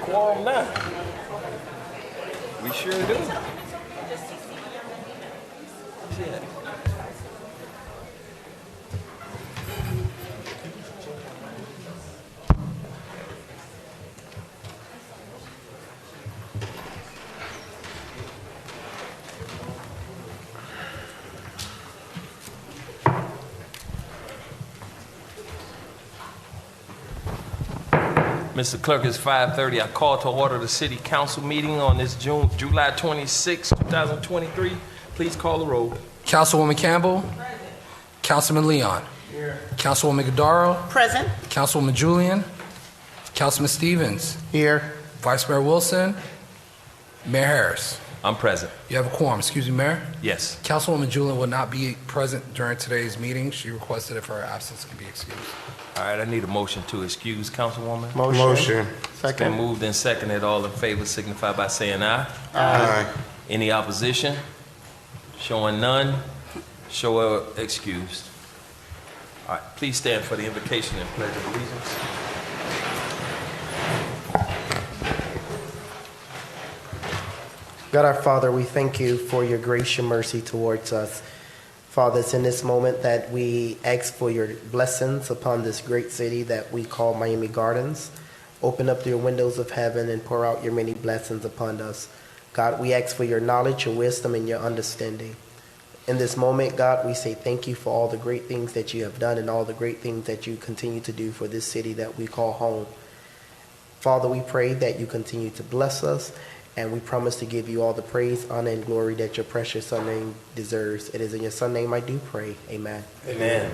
quorum now. We sure do. Shit. Mr. Clerk, it's 5:30. I call to order the City Council meeting on this July 26, 2023. Please call the roll. Councilwoman Campbell. Councilman Leon. Here. Councilwoman Godaro. Present. Councilwoman Julian. Councilman Stevens. Here. Vice Mayor Wilson. Mayor Harris. I'm present. You have a quorum. Excuse me, Mayor. Yes. Councilwoman Julian will not be present during today's meeting. She requested if her absence can be excused. All right, I need a motion to excuse Councilwoman. Motion. It's been moved and seconded. All in favor signify by saying aye. Aye. Any opposition? Showing none. Show excused. All right, please stand for the invocation and pledge of allegiance. God our Father, we thank you for your grace and mercy towards us. Father, it's in this moment that we ask for your blessings upon this great city that we call Miami Gardens. Open up your windows of heaven and pour out your many blessings upon us. God, we ask for your knowledge, your wisdom, and your understanding. In this moment, God, we say thank you for all the great things that you have done and all the great things that you continue to do for this city that we call home. Father, we pray that you continue to bless us, and we promise to give you all the praise, honor, and glory that your precious Son name deserves. It is in your Son name I do pray. Amen. Amen.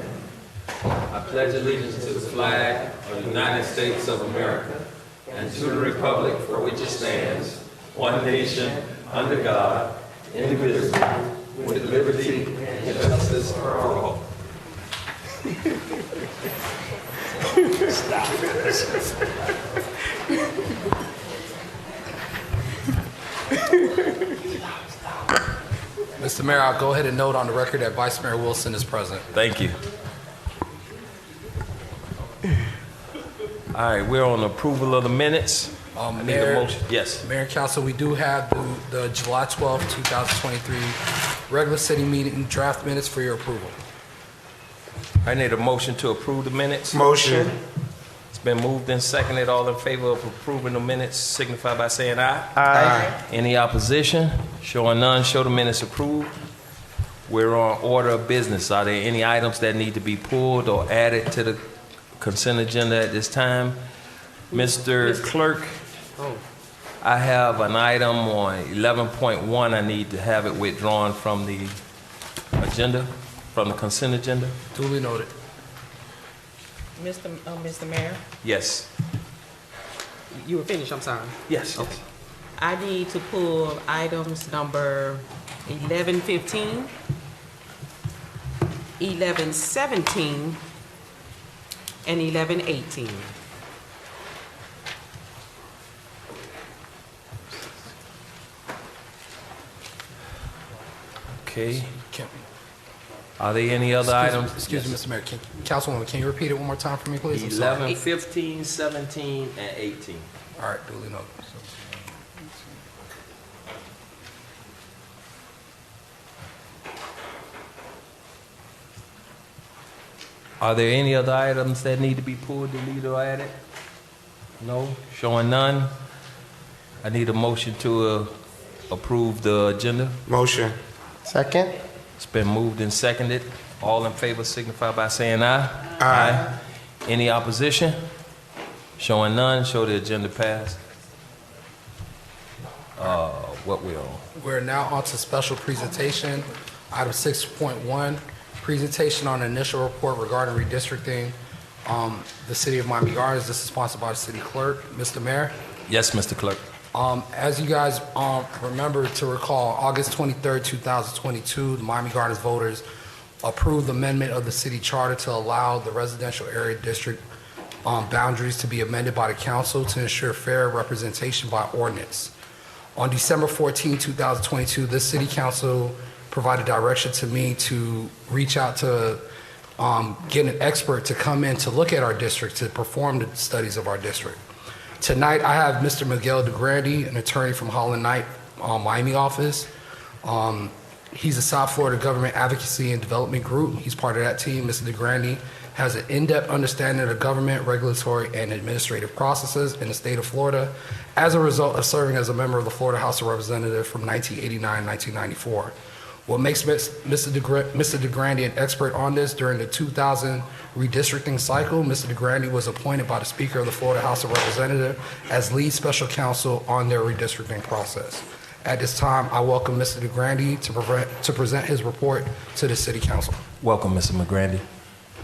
I pledge allegiance to the flag of the United States of America and to the republic for which it stands, one nation, under God, indivisible, with liberty and justice for all. Mr. Mayor, I'll go ahead and note on the record that Vice Mayor Wilson is present. Thank you. All right, we're on approval of the minutes. I need a Mayor, motion. Yes. Mayor and Council, we do have the July 12, 2023 regular city meeting draft minutes for your approval. I need a motion to approve the minutes. Motion. It's been moved and seconded. All in favor of approving the minutes signify by saying aye. Aye. Any opposition? Showing none, show the minutes approved. We're on order of business. Are there any items that need to be pulled or added to the consent agenda at this time? Mr. Clerk, I have an item on 11.1. I need to have it withdrawn from the agenda, from the consent agenda. Duly noted. Mr. Mayor, Yes. you were finished, I'm sorry. Yes. Okay. I need to pull items number 1115, 1117, and 1118. Okay. Are there any other items? Excuse me, Mr. Mayor. Councilwoman, can you repeat it one more time for me, please? I'm 11, sorry. 15, 17, and 18. All right, duly noted. Are there any other items that need to be pulled, deleted, or added? No? Showing none. I need a motion to approve the agenda. Motion. Second. It's been moved and seconded. All in favor signify by saying aye. Aye. Any opposition? Showing none, show the agenda passed. What we on? We're now on to special presentation. Item 6.1, presentation on initial report regarding redistricting the city of Miami Gardens. This is sponsored by the city clerk. Mr. Mayor. Yes, Mr. Clerk. As you guys remember to recall, August 23rd, 2022, the Miami Gardens voters approved the amendment of the city charter to allow the residential area district boundaries to be amended by the council to ensure fair representation by ordinance. On December 14, 2022, this city council provided direction to me to reach out to get an expert to come in to look at our district, to perform the studies of our district. Tonight, I have Mr. Miguel DeGrande, an attorney from Holland Knight, Miami office. He's a South Florida Government Advocacy and Development Group. He's part of that team. Mr. DeGrande has an in-depth understanding of the government, regulatory, and administrative processes in the state of Florida as a result of serving as a member of the Florida House of Representatives from 1989 to 1994. What makes Mr. DeGrande an expert on this, during the 2000 redistricting cycle, Mr. DeGrande was appointed by the Speaker of the Florida House of Representatives as lead special counsel on their redistricting process. At this time, I welcome Mr. DeGrande to present his report to the City Council. Welcome, Mr. McGrandy.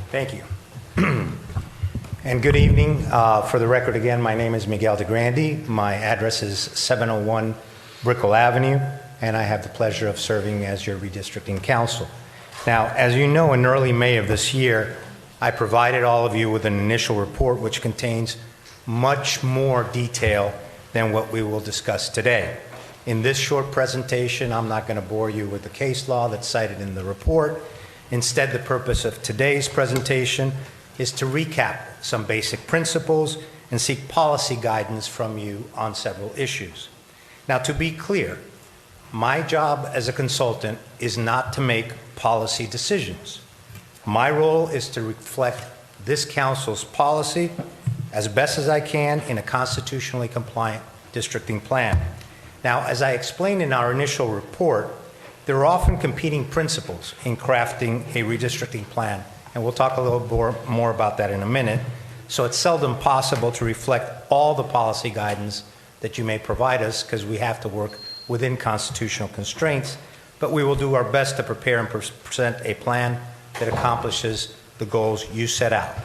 Thank you. And good evening. For the record, again, my name is Miguel DeGrande. My address is 701 Brickell Avenue, and I have the pleasure of serving as your redistricting counsel. Now, as you know, in early May of this year, I provided all of you with an initial report which contains much more detail than what we will discuss today. In this short presentation, I'm not going to bore you with the case law that's cited in the report. Instead, the purpose of today's presentation is to recap some basic principles and seek policy guidance from you on several issues. Now, to be clear, my job as a consultant is not to make policy decisions. My role is to reflect this council's policy as best as I can in a constitutionally compliant districting plan. Now, as I explained in our initial report, there are often competing principles in crafting a redistricting plan, and we'll talk a little more about that in a minute. So it's seldom possible to reflect all the policy guidance that you may provide us, because we have to work within constitutional constraints, but we will do our best to prepare and present a plan that accomplishes the goals you set out.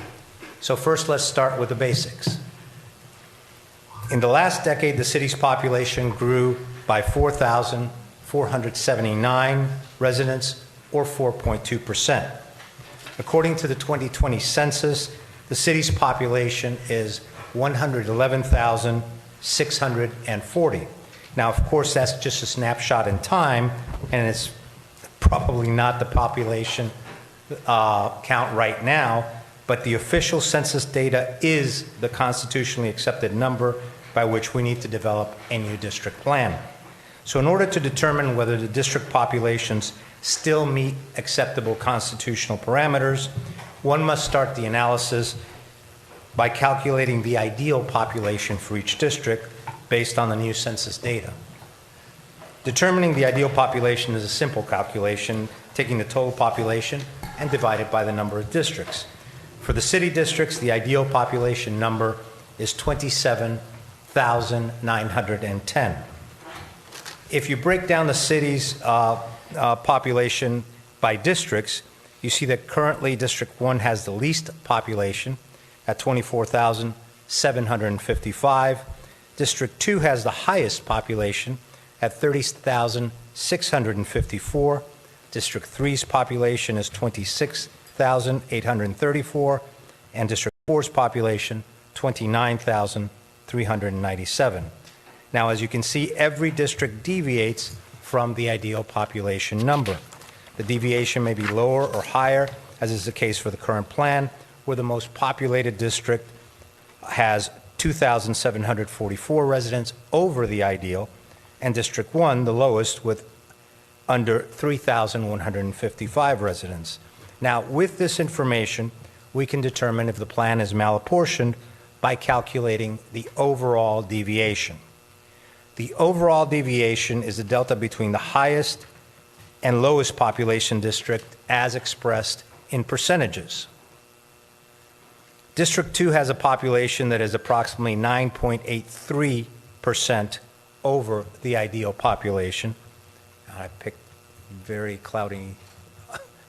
So first, let's start with the basics. In the last decade, the city's population grew by 4,479 residents, or 4.2%. According to the 2020 census, the city's population is 111,640. Now, of course, that's just a snapshot in time, and it's probably not the population count right now, but the official census data is the constitutionally accepted number by which we need to develop a new district plan. So in order to determine whether the district populations still meet acceptable constitutional parameters, one must start the analysis by calculating the ideal population for each district based on the new census data. Determining the ideal population is a simple calculation, taking the total population and divide it by the number of districts. For the city districts, the ideal population number is 27,910. If you break down the city's population by districts, you see that currently District 1 has the least population at 24,755. District 2 has the highest population at 30,654. District 3's population is 26,834, and District 4's population, 29,397. Now, as you can see, every district deviates from the ideal population number. The deviation may be lower or higher, as is the case for the current plan, where the most populated district has 2,744 residents over the ideal, and District 1, the lowest, with under 3,155 residents. Now, with this information, we can determine if the plan is malapportioned by calculating the overall deviation. The overall deviation is the delta between the highest and lowest population district as expressed in percentages. District 2 has a population that is approximately 9.83% over the ideal population. I picked very cloudy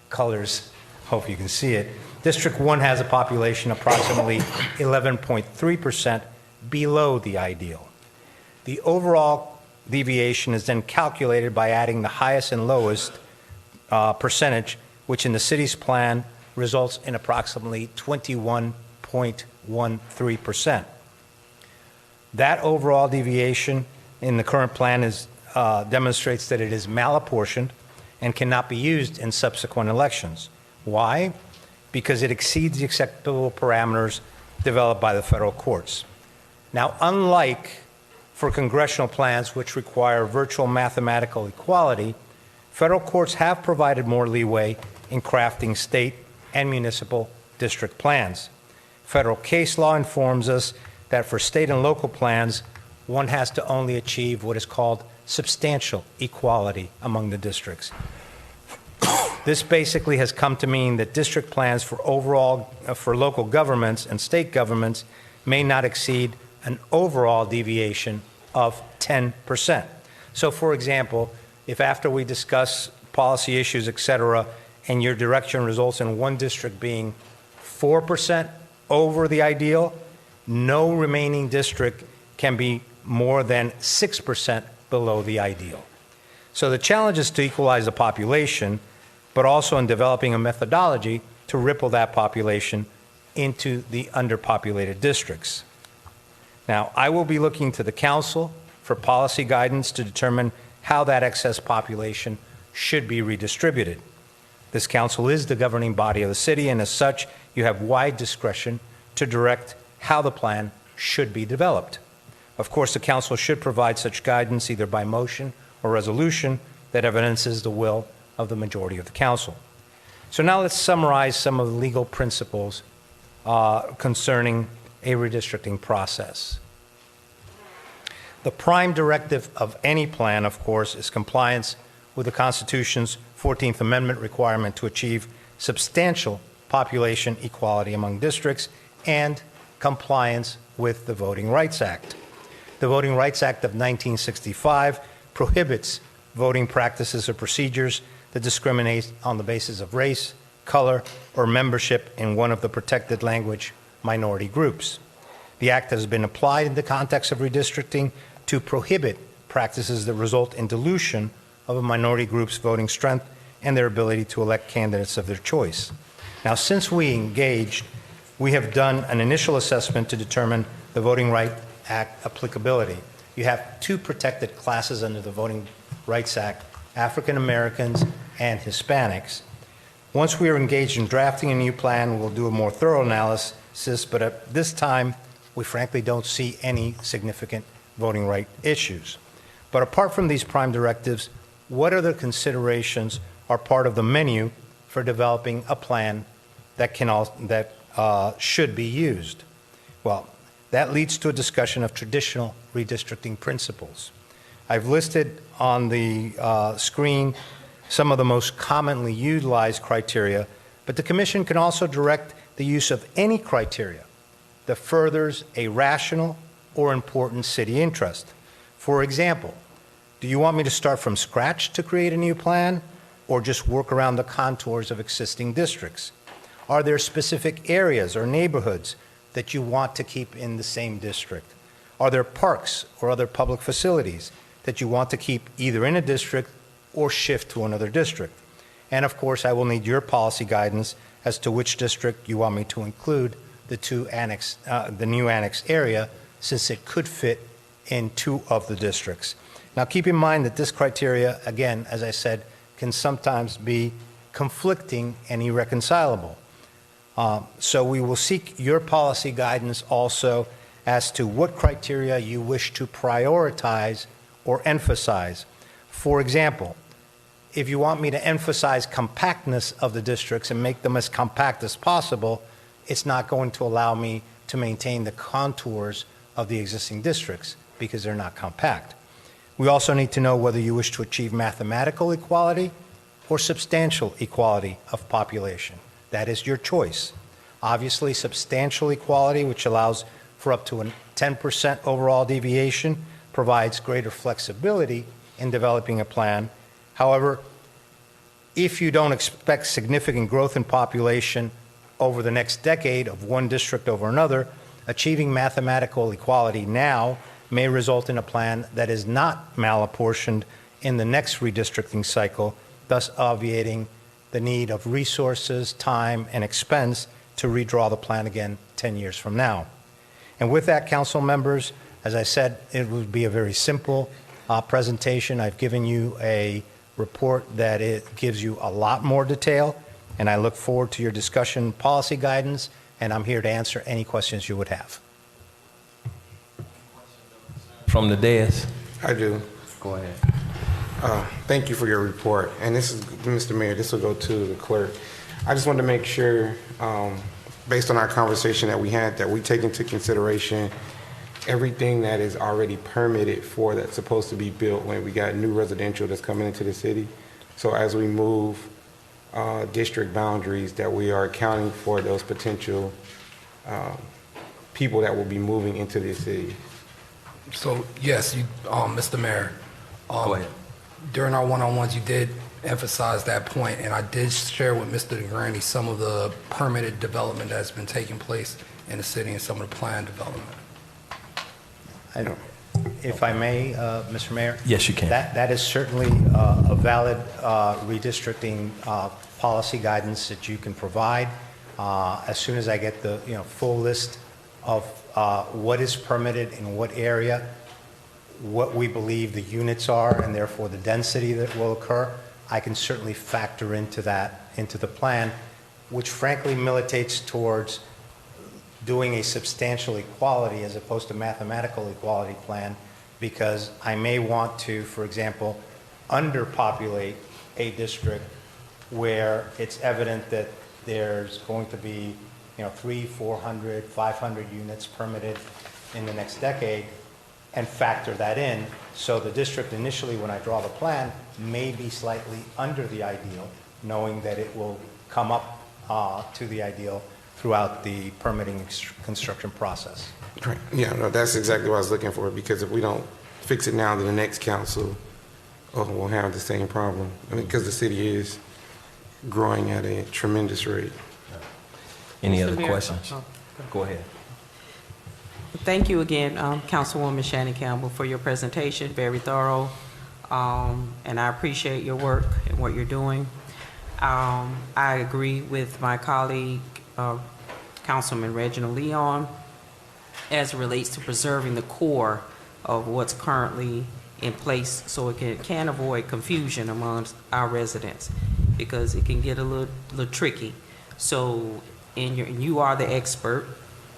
colors, hope you can see it. District 1 has a population approximately 11.3% below the ideal. The overall deviation is then calculated by adding the highest and lowest percentage, which in the city's plan results in approximately 21.13%. That overall deviation in the current plan demonstrates that it is malapportioned and cannot be used in subsequent elections. Why? Because it exceeds the acceptable parameters developed by the federal courts. Now, unlike for congressional plans which require virtual mathematical equality, federal courts have provided more leeway in crafting state and municipal district plans. Federal case law informs us that for state and local plans, one has to only achieve what is called substantial equality among the districts. This basically has come to mean that district plans for local governments and state governments may not exceed an overall deviation of 10%. So for example, if after we discuss policy issues, et cetera, and your direction results in one district being 4% over the ideal, no remaining district can be more than 6% below the ideal. So the challenge is to equalize the population, but also in developing a methodology to ripple that population into the underpopulated districts. Now, I will be looking to the council for policy guidance to determine how that excess population should be redistributed. This council is the governing body of the city, and as such, you have wide discretion to direct how the plan should be developed. Of course, the council should provide such guidance either by motion or resolution that evidences the will of the majority of the council. So now let's summarize some of the legal principles concerning a redistricting process. The prime directive of any plan, of course, is compliance with the Constitution's 14th Amendment requirement to achieve substantial population equality among districts and compliance with the Voting Rights Act. The Voting Rights Act of 1965 prohibits voting practices or procedures that discriminate on the basis of race, color, or membership in one of the protected language minority groups. The act has been applied in the context of redistricting to prohibit practices that result in dilution of a minority group's voting strength and their ability to elect candidates of their choice. Now, since we engaged, we have done an initial assessment to determine the Voting Rights Act applicability. You have two protected classes under the Voting Rights Act: African Americans and Hispanics. Once we are engaged in drafting a new plan, we'll do a more thorough analysis, but at this time, we frankly don't see any significant voting right issues. But apart from these prime directives, what other considerations are part of the menu for developing a plan that should be used? Well, that leads to a discussion of traditional redistricting principles. I've listed on the screen some of the most commonly utilized criteria, but the Commission can also direct the use of any criteria that furthers a rational or important city interest. For example, do you want me to start from scratch to create a new plan, or just work around the contours of existing districts? Are there specific areas or neighborhoods that you want to keep in the same district? Are there parks or other public facilities that you want to keep either in a district or shift to another district? And of course, I will need your policy guidance as to which district you want me to include the new annex area, since it could fit in two of the districts. Now, keep in mind that this criteria, again, as I said, can sometimes be conflicting and irreconcilable. So we will seek your policy guidance also as to what criteria you wish to prioritize or emphasize. For example, if you want me to emphasize compactness of the districts and make them as compact as possible, it's not going to allow me to maintain the contours of the existing districts because they're not compact. We also need to know whether you wish to achieve mathematical equality or substantial equality of population. That is your choice. Obviously, substantial equality, which allows for up to a 10% overall deviation, provides greater flexibility in developing a plan. However, if you don't expect significant growth in population over the next decade of one district over another, achieving mathematical equality now may result in a plan that is not malapportioned in the next redistricting cycle, thus obviating the need of resources, time, and expense to redraw the plan again 10 years from now. And with that, council members, as I said, it would be a very simple presentation. I've given you a report that it gives you a lot more detail, and I look forward to your discussion, policy guidance, and I'm here to answer any questions you would have. from the dais? I do. Go ahead. Thank you for your report. And this is, Mr. Mayor, this will go to the clerk. I just wanted to make sure, based on our conversation that we had, that we take into consideration everything that is already permitted for that's supposed to be built when we got new residential that's coming into the city. So as we move district boundaries, that we are accounting for those potential people that will be moving into the city. So, yes, you, Mr. Mayor. Go ahead. During our one-on-ones, you did emphasize that point, and I did share with Mr. DeGrande some of the permitted development that's been taking place in the city and some of the planned development. If I may, Mr. Mayor? Yes, you can. That is certainly a valid redistricting policy guidance that you can provide. As soon as I get the full list of what is permitted in what area, what we believe the units are, and therefore the density that will occur, I can certainly factor into that, into the plan, which frankly militates towards doing a substantial equality as opposed to mathematical equality plan, because I may want to, for example, underpopulate a district where it's evident that there's going to be 300, 400, 500 units permitted in the next decade, and factor that in. So the district initially, when I draw the plan, may be slightly under the ideal, knowing that it will come up to the ideal throughout the permitting construction process. Right. Yeah, no, that's exactly what I was looking for, because if we don't fix it now, then the next council will have the same problem. I mean, because the city is growing at a tremendous rate. Any Mr. other Mayor. questions? Go ahead. Thank you again, Councilwoman Shannon Campbell, for your presentation, very thorough, and I appreciate your work and what you're doing. I agree with my colleague, Councilman Reginald Leon, as it relates to preserving the core of what's currently in place so it can avoid confusion amongst our residents, because it can get a little tricky. So, you are the expert.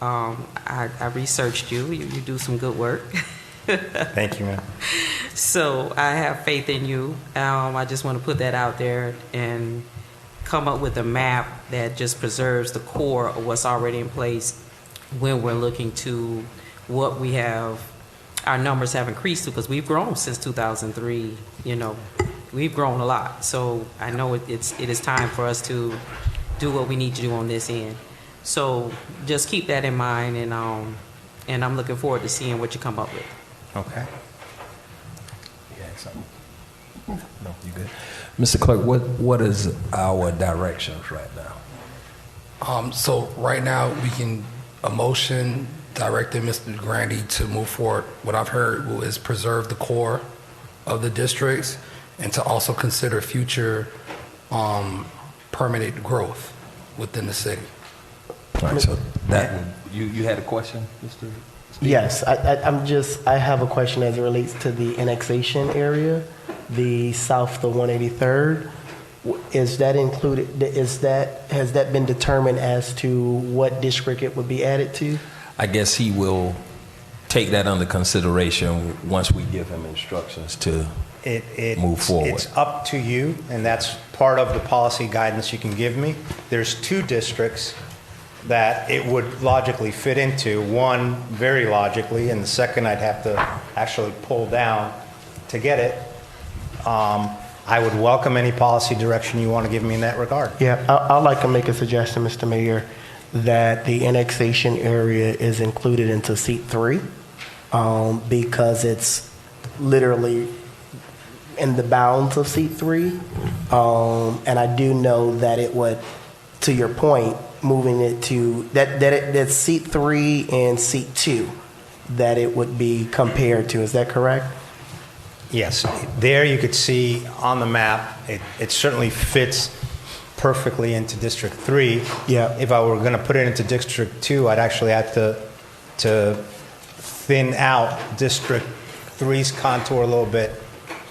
I researched you. You do some good work. Thank you, ma'am. So I have faith in you. I just want to put that out there and come up with a map that just preserves the core of what's already in place when we're looking to what we have. Our numbers have increased because we've grown since 2003. We've grown a lot. So I know it is time for us to do what we need to do on this end. So just keep that in mind, and I'm looking forward to seeing what you come up with. Okay. You had something? No, you good. Mr. Clerk, what is our directions right now? So right now, we can, a motion directing Mr. DeGrande to move forward. What I've heard is preserve the core of the districts and to also consider future permitted growth within the city. All right, so that you had a question, Mr. Yes, I have a question as it relates to the annexation area, the south, the 183rd. Is that included, has that been determined as to what district it would be added to? I guess he will take that under consideration once we give him instructions to move forward. It's up to you, and that's part of the policy guidance you can give me. There's two districts that it would logically fit into. One, very logically, and the second I'd have to actually pull down to get it. I would welcome any policy direction you want to give me in that regard. Yeah, I'd like to make a suggestion, Mr. Mayor, that the annexation area is included into seat 3 because it's literally in the bounds of seat 3. And I do know that it would, to your point, moving it to that's seat 3 and seat 2 that it would be compared to. Is that correct? Yes, there you could see on the map, it certainly fits perfectly into District 3. Yeah. If I were going to put it into District 2, I'd actually have to thin out District 3's contour a little bit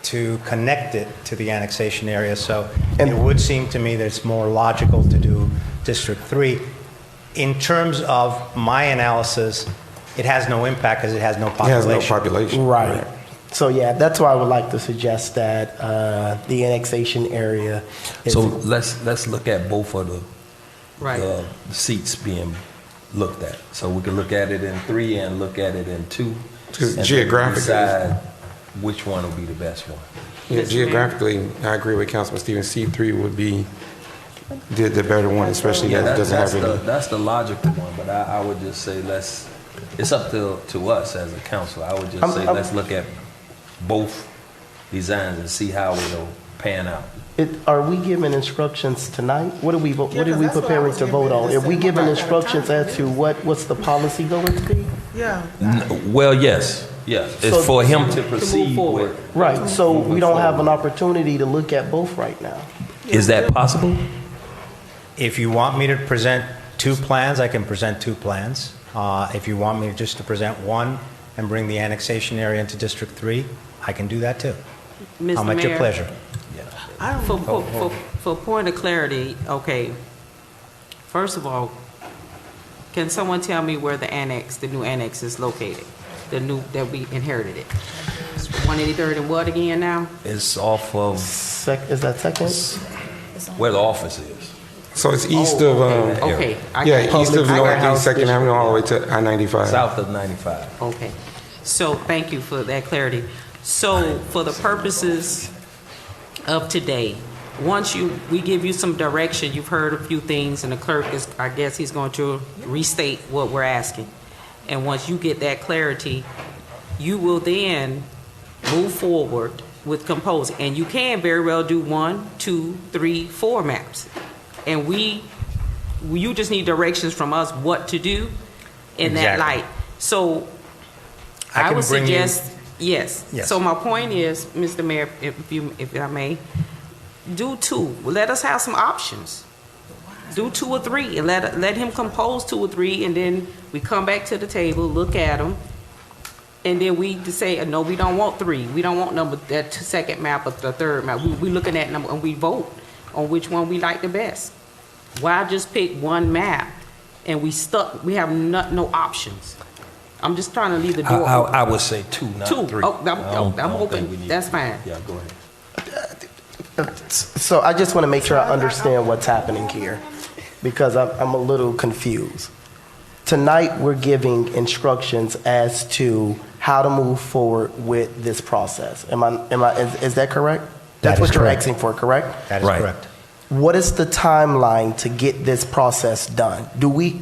to connect it to the annexation area. So it would seem to me that it's more logical to do District 3. In terms of my analysis, it has no impact because it has no It has no population. population. Right. So, yeah, that's why I would like to suggest that the annexation area is... So let's look at both of Right. the seats being looked at. So we can look at it in 3 and look at it in 2. Just and then geographically. decide which one will be the best one. Yeah, Mr. geographically, I agree with Councilman Stevens. C3 would be the better one, especially Yeah, that it doesn't have any. that's the logical one, but I would just say it's up to us as a council. I would just say let's look at both designs and see how it'll pan out. Are we giving instructions tonight? What are we 'cause preparing that's what I to was getting vote ready on? to Are we say. giving We're not instructions gonna as to what's the policy going to be? Yeah. Well, yes. It's So- for him to proceed forward. with. Right, so we don't have an opportunity to look at both right now. Is that possible? If you want me to present 2 plans, I can present 2 plans. If you want me just to present one and bring the annexation area into District 3, I can do that too. Mr. How much your Mayor, pleasure? I don't For point of clarity, okay, first of all, can someone tell me where the new annex is located? The new, that we inherited it? 183rd and what again now? It's off of Is that second? where the office is. So it's east of, Okay. yeah, east of Public Northeast House 2nd Avenue all the way to I-95. South of 95. Okay. So thank you for that clarity. So for the purposes of today, once we give you some direction, you've heard a few things, and the clerk is, I guess he's going to restate what we're asking. And once you get that clarity, you will then move forward with composing. And you can very well do 1, 2, 3, 4 maps. And you just need directions from us what to do in that Exactly. light. So I I can would bring you- suggest, yes. Yes. So my point is, Mr. Mayor, if I may, do 2. Let us have some options. Do 2 or 3, and let him compose 2 or 3, and then we come back to the table, look at them, and then we just say, no, we don't want 3. We don't want that second map or the third map. We looking at number, and we vote on which one we like the best. Why just pick one map, and we have no options? I'm just trying to leave the door open. I would say 2, not 2. 3. Oh, I don't I'm think we open. need- That's fine. Yeah, go ahead. So I just want to make sure I understand what's happening here, because I'm a little confused. Tonight, we're giving instructions as to how to move forward with this process. Is that correct? That's That is what you're correct. asking for, correct? That is Right. correct. What is the timeline to get this process done?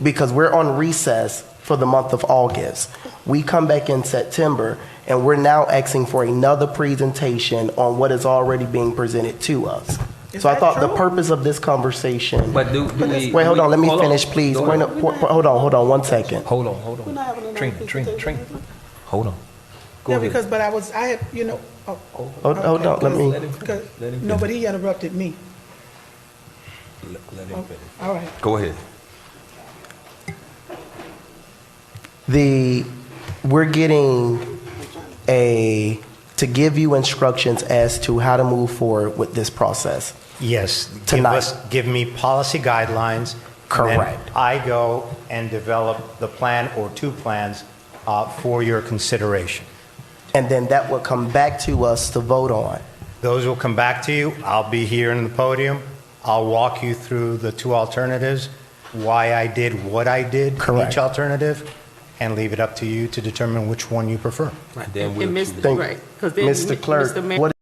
Because we're on recess for the month of August. We come back in September, and we're now asking for another presentation on what is already being presented to us. Is So I that thought the true? purpose of this conversation. But do we... Wait, hold on, let me hold on. finish, please. Go Wait, ahead. no, hold on 1 second. Hold on. We're not having another Trina. Hold on. Go Yeah, ahead. because, but I had, Hold on, let me. Let him because, finish. no, but he interrupted me. Let him finish. All right. Go ahead. We're getting to give you instructions as to how to move forward with this process. Yes. Tonight. Give me policy guidelines. and then Correct. I go and develop the plan or 2 plans for your consideration. And then that will come back to us to vote on. Those will come back to you. I'll be here in the podium. I'll walk you through the 2 alternatives, why I did what I did in Correct. each alternative, and leave it up to you to determine which one you prefer. And then And we'll Mr. choose. Thank- Right, 'cause then Mr. Clerk, Mr. Mayor- what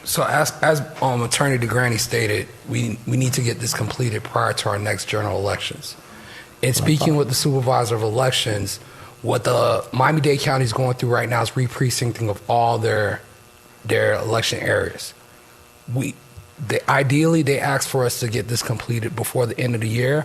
So as Attorney DeGrani stated, we need to get this completed prior to our next general elections. In speaking with the supervisor of elections, what the Miami-Dade County is going through right now is re-precincting of all their election areas. Ideally, they asked for us to get this completed before the end of the year,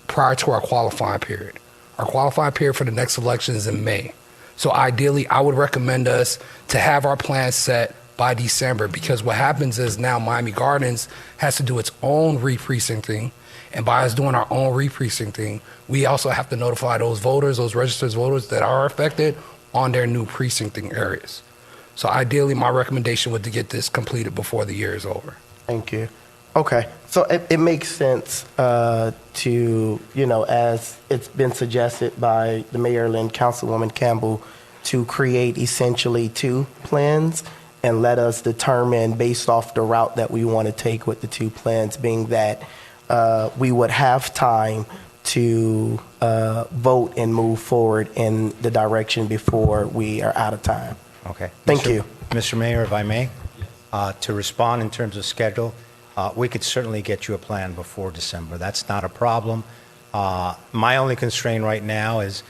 prior to our qualifying period. Our qualifying period for the next election is in May. So ideally, I would recommend us to have our plans set by December, because what happens is now Miami Gardens has to do its own re-precincting, and by us doing our own re-precincting, we also have to notify those voters, those registered voters that are affected on their new precincting areas. So ideally, my recommendation would to get this completed before the year is over. Thank you. Okay, so it makes sense to, as it's been suggested by the mayor and Councilwoman Campbell, to create essentially two plans and let us determine based off the route that we want to take with the two plans, being that we would have time to vote and move forward in the direction before we are out of time. Okay. Thank you. Mr. Mayor, if I may, to respond in terms of schedule, we could certainly get you a plan before December. That's not a problem. My only constraint right now is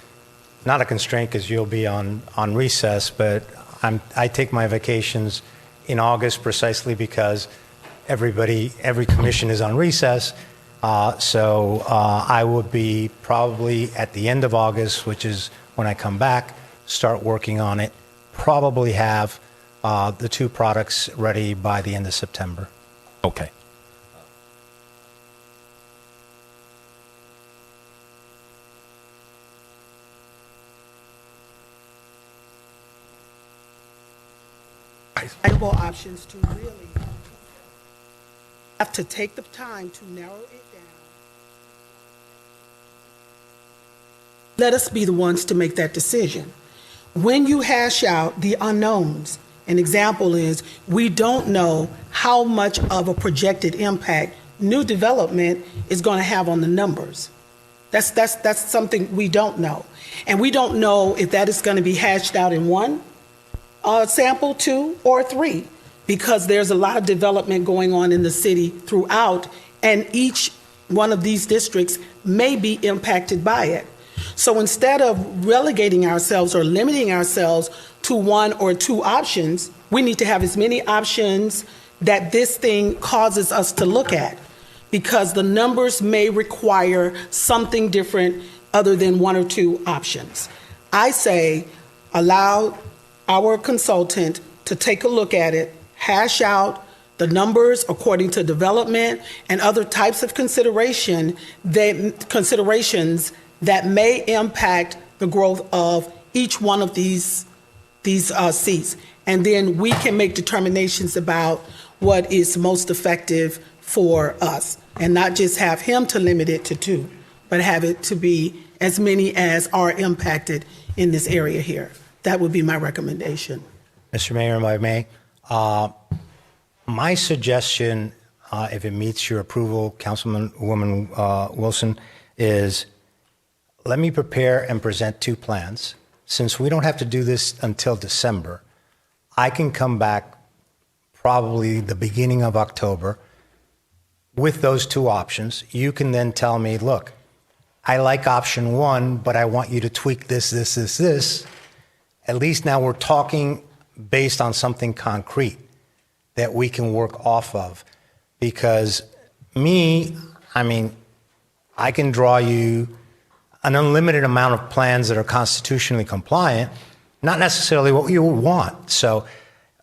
not a constraint because you'll be on recess, but I take my vacations in August precisely because every commission is on recess. So I will be probably at the end of August, which is when I come back, start working on it. Probably have the two products ready by the end of September. Okay. Viable options to really have to take the time to narrow it down. Let us be the ones to make that decision. When you hash out the unknowns, an example is we don't know how much of a projected impact new development is going to have on the numbers. That's something we don't know. And we don't know if that is going to be hashed out in one sample, two, or three, because there's a lot of development going on in the city throughout, and each one of these districts may be impacted by it. So instead of relegating ourselves or limiting ourselves to one or two options, we need to have as many options that this thing causes us to look at, because the numbers may require something different other than one or two options. I say allow our consultant to take a look at it, hash out the numbers according to development and other types of considerations that may impact the growth of each one of these seats. And then we can make determinations about what is most effective for us, and not just have him to limit it to two, but have it to be as many as are impacted in this area here. That would be my recommendation. Mr. Mayor, if I may, my suggestion, if it meets your approval, Councilwoman Wilson, is let me prepare and present two plans. Since we don't have to do this until December, I can come back probably the beginning of October with those two options. You can then tell me, look, I like option one, but I want you to tweak this. At least now we're talking based on something concrete that we can work off of. Because I can draw you an unlimited amount of plans that are constitutionally compliant, not necessarily what you want. So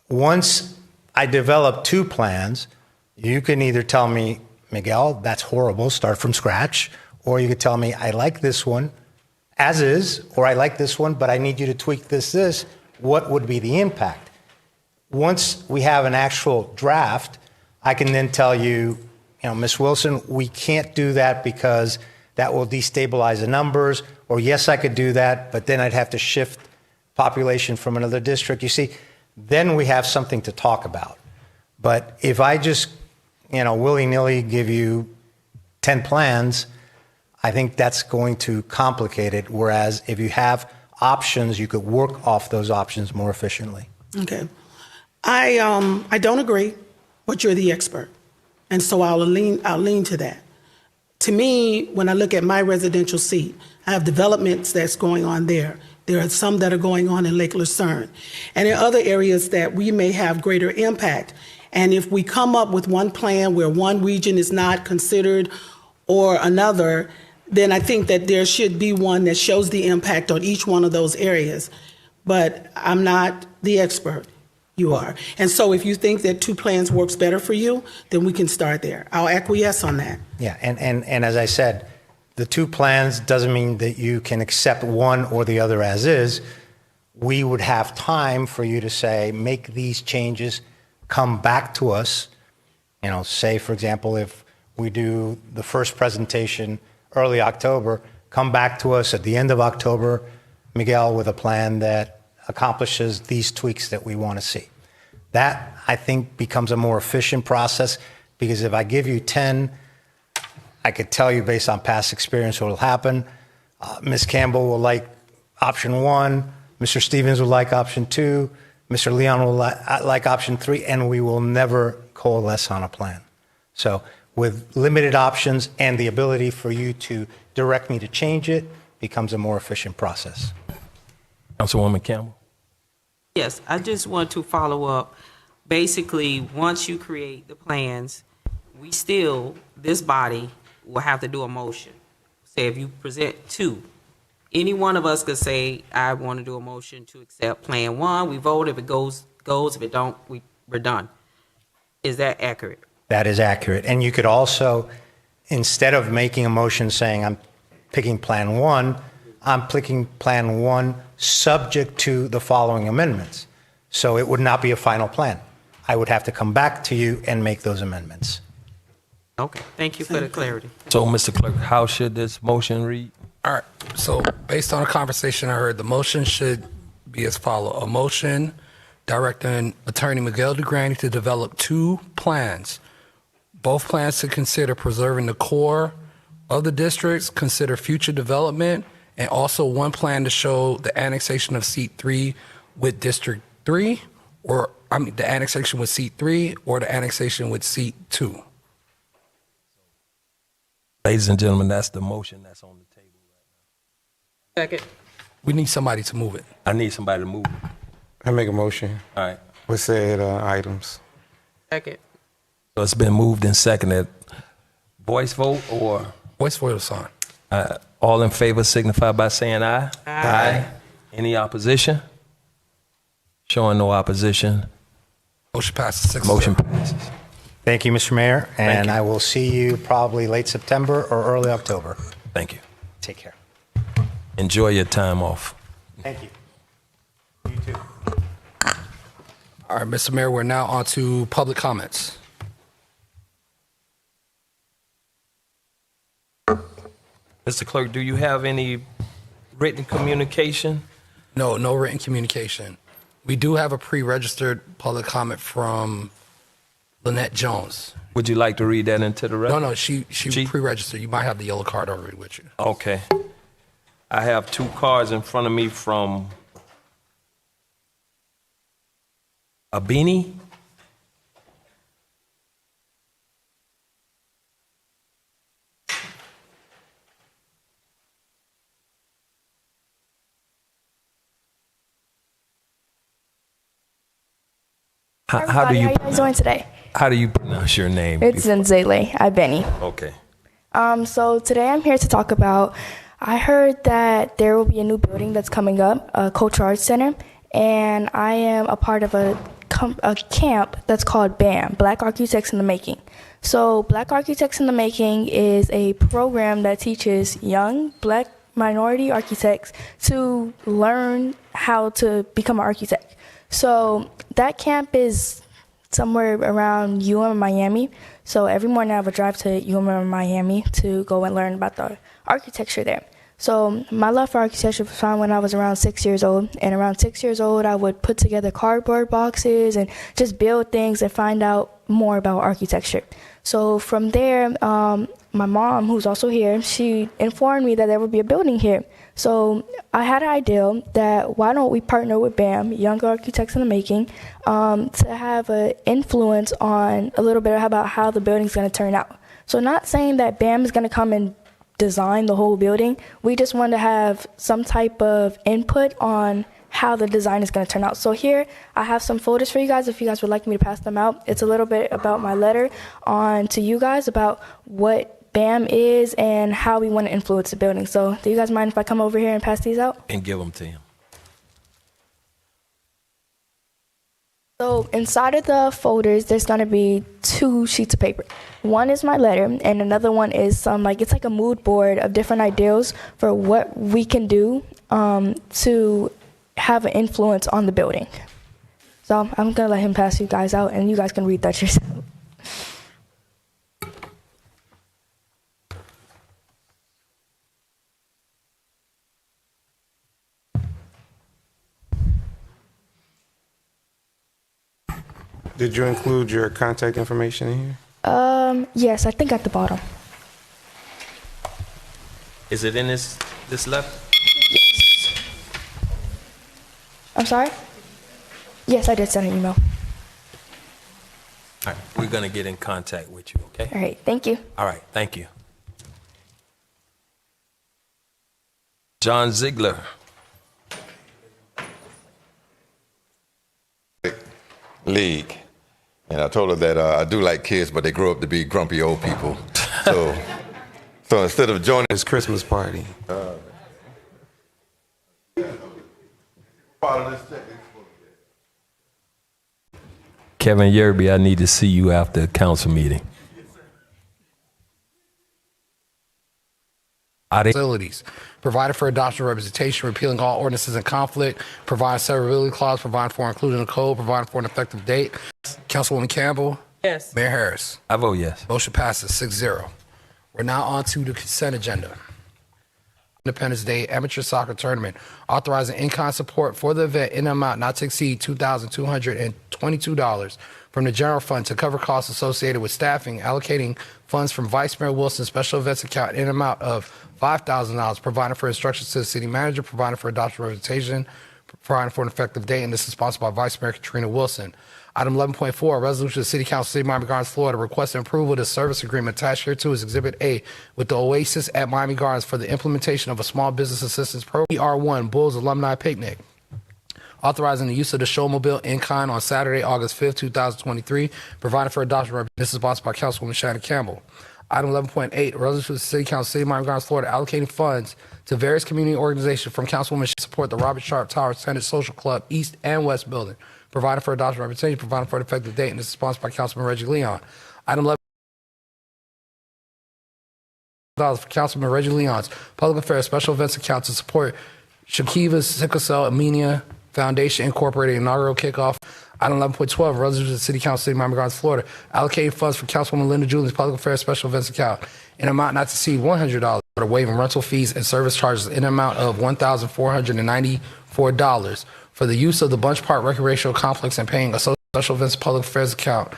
once I develop two plans, you can either tell me, Miguel, that's horrible, start from scratch, or you could tell me, I like this one as is, or I like this one, but I need you to tweak this. What would be the impact? Once we have an actual draft, I can then tell you, Ms. Wilson, we can't do that because that will destabilize the numbers, or yes, I could do that, but then I'd have to shift population from another district. You see, then we have something to talk about. But if I just, willy-nilly give you 10 plans, I think that's going to complicate it. Whereas if you have options, you could work off those options more efficiently. Okay. I don't agree, but you're the expert. And so I'll lean to that. To me, when I look at my residential seat, I have developments that's going on there. There are some that are going on in Lake Lucerne. And in other areas that we may have greater impact. And if we come up with one plan where one region is not considered or another, then I think that there should be one that shows the impact on each one of those areas. But I'm not the expert. You are. And so if you think that two plans works better for you, then we can start there. I'll acquiesce on that. Yeah, and as I said, the two plans doesn't mean that you can accept one or the other as is. We would have time for you to say, make these changes, come back to us, Say, for example, if we do the first presentation early October, come back to us at the end of October, Miguel, with a plan that accomplishes these tweaks that we want to see. That, I think, becomes a more efficient process, because if I give you 10, I could tell you based on past experience what will happen. Ms. Campbell will like option 1, Mr. Stevens will like option 2, Mr. Leon will like option 3, and we will never coalesce on a plan. So with limited options and the ability for you to direct me to change it, becomes a more efficient process. Councilwoman Campbell? Yes, I just want to follow up. Basically, once you create the plans, this body will have to do a motion. Say if you present 2, any one of us could say, I want to do a motion to accept Plan 1. We vote. If it goes. If it don't, we're done. Is that accurate? That is accurate. And you could also, instead of making a motion saying I'm picking Plan 1, I'm picking Plan 1 subject to the following amendments. So it would not be a final plan. I would have to come back to you and make those amendments. Okay, thank you for the clarity. So, Mr. Clerk, how should this motion read? All right, so based on a conversation I heard, the motion should be as follows. A motion directing Attorney Miguel DeGrande to develop 2 plans. Both plans to consider preserving the core of the districts, consider future development, and also 1 plan to show the annexation of Seat 3 with District 3, the annexation with Seat 3 or the annexation with Seat 2. Ladies and gentlemen, that's the motion that's on the table right Second. We need somebody to move it. now. I need somebody to move it. I make a motion All right. with said items. Second. So it's been moved and seconded. Voice vote or Voice for the sign. all in favor signify by saying aye. Aye. Any opposition? Showing no opposition, Motion passes 6-0. motion passes. Thank you, Mr. Mayor, and you. I will see you probably late September or early October. Thank you. Take care. Enjoy your time off. Thank you. You too. All right, Mr. Mayor, we're now on to public comments. Mr. Clerk, do you have any written communication? No written communication. We do have a pre-registered public comment from Lynette Jones. Would you like to read that into the record? No, she pre-registered. You might have the yellow card already with you. Okay. I have 2 cards in front of me from Abini. How do How you you guys doing today? how do you pronounce your name? It's Nzele Ibeni. Okay. So today I'm here to talk about, I heard that there will be a new building that's coming up, a Cultural Arts Center, and I am a part of a camp that's called BAM, Black Architects in the Making. So Black Architects in the Making is a program that teaches young Black minority architects to learn how to become an architect. So that camp is somewhere around Miami. So every morning I would drive to Miami to go and learn about the architecture there. So my love for architecture was found when I was around 6 years old. And around 6 years old, I would put together cardboard boxes and just build things and find out more about architecture. So from there, my mom, who's also here, she informed me that there would be a building here. So I had an idea that why don't we partner with BAM, Young Architects in the Making, to have an influence on a little bit about how the building's going to turn out. So not saying that BAM is going to come and design the whole building. We just want to have some type of input on how the design is going to turn out. So here I have some folders for you guys if you guys would like me to pass them out. It's a little bit about my letter on to you guys about what BAM is and how we want to influence the building. So do you guys mind if I come over here and pass these out? And give them to him. So inside of the folders, there's going to be 2 sheets of paper. One is my letter, and another one is it's like a mood board of different ideas for what we can do to have an influence on the building. So I'm going to let him pass you guys out, and you guys can read that yourself. Did you include your contact information in here? Yes, I think at the bottom. Is it in this letter? I'm sorry? Yes, I did send an email. All right, we're gonna get in contact with you, okay? All right, thank you. All right, thank you. John Ziegler. League. And I told her that I do like kids, but they grow up to be grumpy old people. So instead of joining His Christmas party. Kevin Yerby, I need to see you after the council meeting. Facilities, provided for adoption and representation, repealing all ordinances in conflict, providing severability clause, providing for including the code, providing for an effective date. Councilwoman Campbell. Yes. Mayor Harris. I vote yes. Motion passes 6-0. We're now on to the consent agenda. Independence Day Amateur Soccer Tournament, authorizing in-kind support for the event in an amount not to exceed $2,222 from the general fund to cover costs associated with staffing, allocating funds from Vice Mayor Wilson's special events account in an amount of $5,000, providing for instructions to the city manager, providing for adoption representation, providing for an effective date, and this is sponsored by Vice Mayor Katrina Wilson. Item 11.4, a resolution of the City Council, City of Miami Gardens, Florida, requesting approval of the service agreement attached here to is Exhibit A with the OASIS at Miami Gardens for the implementation of a small business assistance program, ER1 Bulls Alumni Picnic. Authorizing the use of the showmobile in kind on Saturday, August 5th, 2023, providing for adoption. This is sponsored by Councilwoman Shannon Campbell. Item 11.8, a resolution of the City Council, City of Miami Gardens, Florida, allocating funds to various community organizations from Councilwoman to support the Robert Sharp Tower Senate Social Club East and West Building, providing for adoption representation, providing for an effective date, and this is sponsored by Councilman Reggie Leon. Item 11. For Councilman Reggie Leon's Public Affairs Special Events account to support Shakiva's Sickle Cell Anemia Foundation Incorporated inaugural kickoff. Item 11.12, resolution of the City Council, City of Miami Gardens, Florida, allocating funds for Councilwoman Linda Julian's Public Affairs Special Events account in an amount not to exceed $100 for waiving rental fees and service charges in an amount of $1,494 for the use of the Bunch Park Recreational Complex and paying a special events public affairs account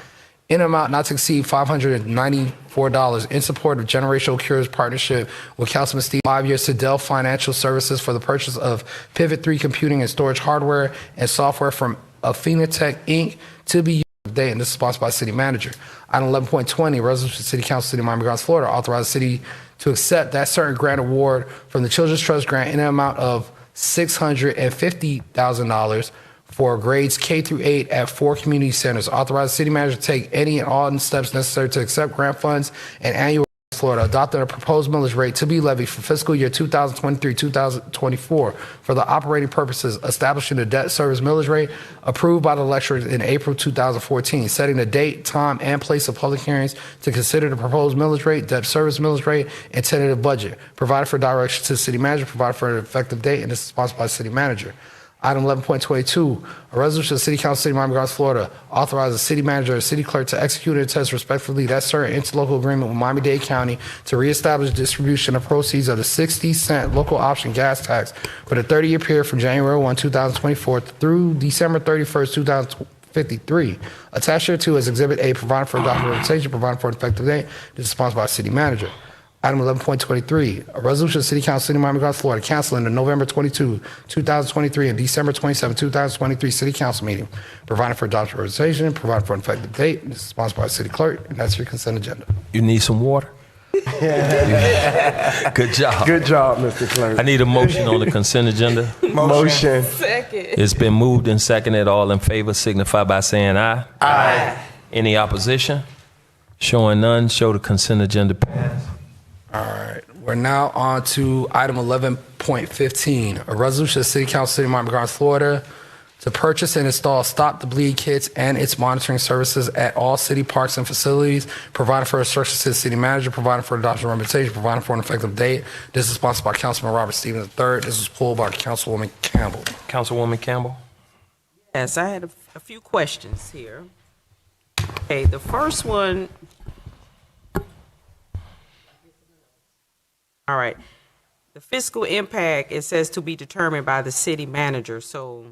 in an amount not to exceed $594 in support of Generational Cures partnership with Councilman Steve. 5 years to Dell Financial Services for the purchase of Pivot 3 computing and storage hardware and software from Affinitech Inc. to be used today, and this is sponsored by City Manager. Item 11.20, resolution of City Council, City of Miami Gardens, Florida, authorize the city to accept that certain grant award from the Children's Trust Grant in an amount of $650,000 for grades K through 8 at 4 community centers. Authorize the city manager to take any and all steps necessary to accept grant funds and annual Florida, adopting a proposed millage rate to be levied for fiscal year 2023-2024 for the operating purposes, establishing the debt service millage rate approved by the legislature in April 2014, setting the date, time, and place of public hearings to consider the proposed millage rate, debt service millage rate, and tentative budget, provided for direction to the city manager, provided for an effective date, and this is sponsored by the city manager. Item 11.22, a resolution of the City Council, City of Miami Gardens, Florida, authorizes the city manager and city clerk to execute and attest respectively that certain interlocal agreement with Miami-Dade County to reestablish distribution of proceeds of the 60-cent local option gas tax for the 30-year period from January 1, 2024 through December 31st, 2053. Attached here to is Exhibit A, providing for documentation, providing for an effective date. This is sponsored by the city manager. Item 11.23, a resolution of the City Council, City of Miami Gardens, Florida, canceling the November 22, 2023 and December 27, 2023 City Council meeting, providing for adoption representation, providing for an effective date. This is sponsored by the city clerk, and that's your consent agenda. You need some water? Good job. Good job, Mr. Clerk. I need a motion on the consent agenda. Motion. It's been moved and seconded. All in favor signify by saying aye. Aye. Any opposition? Showing none, show the consent agenda pass. All right, we're now on to item 11.15, a resolution of the City Council, City of Miami Gardens, Florida, to purchase and install Stop the Bleed kits and its monitoring services at all city parks and facilities, providing for instructions to the city manager, providing for adoption representation, providing for an effective date. This is sponsored by Councilman Robert Stevens III. This was pulled by Councilwoman Campbell. Councilwoman Campbell? Yes, I had a few questions here. Okay, the first one. All right. The fiscal impact, it says to be determined by the city manager. So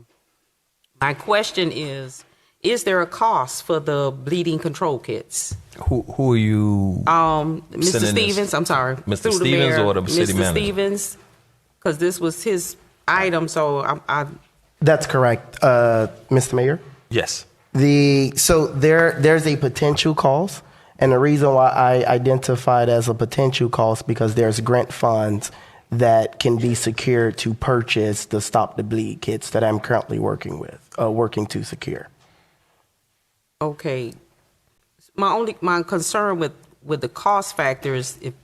my question is is there a cost for the bleeding control kits? Who are you? Mr. Sending this- Stevens, I'm sorry. Mr. Through the Stevens mayor, or the city Mr. manager? Stevens, because this was his item, so I That's correct, Mr. Mayor. Yes. So there's a potential cost, and the reason why I identified as a potential cost because there's grant funds that can be secured to purchase the Stop the Bleed kits that I'm currently working to secure. Okay. My concern with the cost factor is if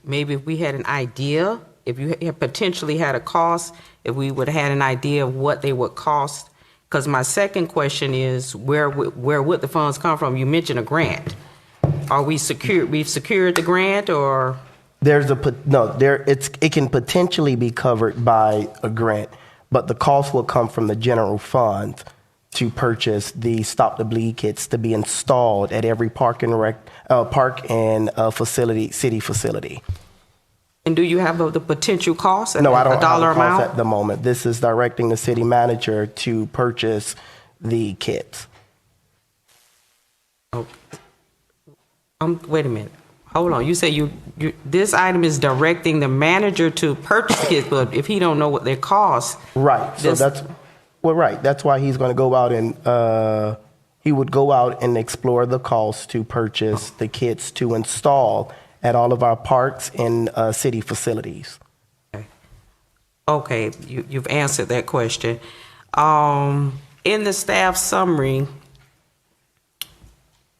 we had an idea, if you had potentially had a cost, if we would have had an idea of what they would cost. Because my second question is where would the funds come from? You mentioned a grant. Are we secured? We've secured the grant, or it can potentially be covered by a grant, but the cost will come from the general fund to purchase the Stop the Bleed kits to be installed at every park and city facility. And do you have the potential cost? No, I don't a dollar have a cost amount at the moment. This is directing the city manager to purchase the kits. Oh. Wait a minute. Hold on. You say this item is directing the manager to purchase the kits, but if he don't know what they cost, right? So that's why he's going to go out and he would go out and explore the cost to purchase the kits to install at all of our parks and city facilities. Okay, you've answered that question. In the staff summary,